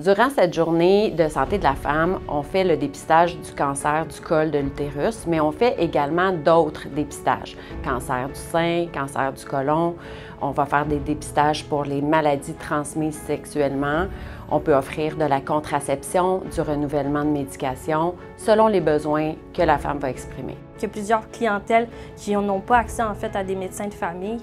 Durant cette journée de santé de la femme, on fait le dépistage du cancer du col de l'utérus, mais on fait également d'autres dépistages. Cancer du sein, cancer du côlon. On va faire des dépistages pour les maladies transmises sexuellement. On peut offrir de la contraception, du renouvellement de médication, selon les besoins que la femme va exprimer. Il y a plusieurs clientèles qui n'ont pas accès en fait à des médecins de famille,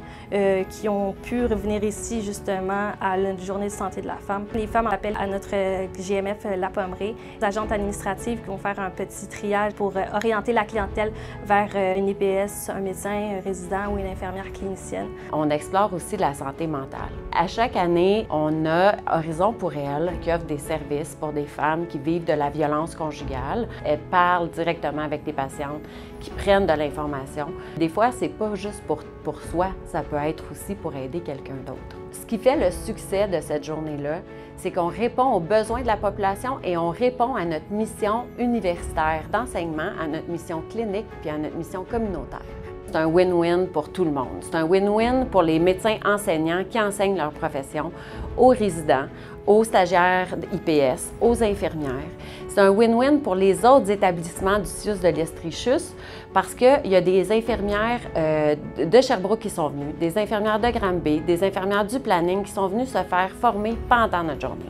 qui ont pu revenir ici justement à la journée de santé de la femme. Les femmes appellent à notre GMF La Pommerée, les agentes administratives qui vont faire un petit triage pour orienter la clientèle vers une IPS, un médecin résident ou une infirmière clinicienne. On explore aussi la santé mentale. À chaque année, on a Horizon pour elle qui offre des services pour des femmes qui vivent de la violence conjugale. Elles parlent directement avec des patientes qui prennent de l'information. Des fois, c'est pas juste pour soi, ça peut être aussi pour aider quelqu'un d'autre. Ce qui fait le succès de cette journée-là, c'est qu'on répond aux besoins de la population et on répond à notre mission universitaire d'enseignement, à notre mission clinique puis à notre mission communautaire. C'est un win-win pour tout le monde. C'est un win-win pour les médecins enseignants qui enseignent leur profession, aux résidents, aux stagiaires IPS, aux infirmières. C'est un win-win pour les autres établissements du CIUS de l'Estrichus parce qu'il y a des infirmières de Sherbrooke qui sont venues, des infirmières de Granby, des infirmières du planning qui sont venues se faire former pendant notre journée.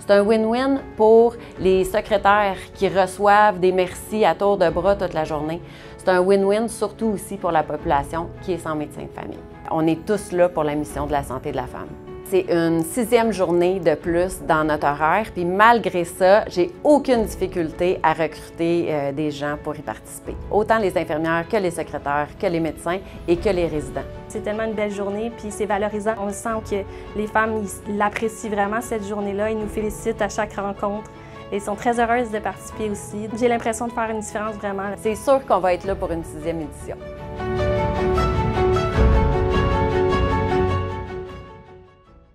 C'est un win-win pour les secrétaires qui reçoivent des merci à tour de bras toute la journée. C'est un win-win surtout aussi pour la population qui est sans médecin de famille. On est tous là pour la mission de la santé de la femme. C'est une 6e journée de plus dans notre horaire, puis malgré ça, j'ai aucune difficulté à recruter des gens pour y participer. Autant les infirmières que les secrétaires, que les médecins et que les résidents. C'est tellement une belle journée, puis c'est valorisant. On sent que les femmes l'apprécient vraiment cette journée-là. Ils nous félicitent à chaque rencontre. Et sont très heureuses de participer aussi. J'ai l'impression de faire une différence vraiment. C'est sûr qu'on va être là pour une 6e édition.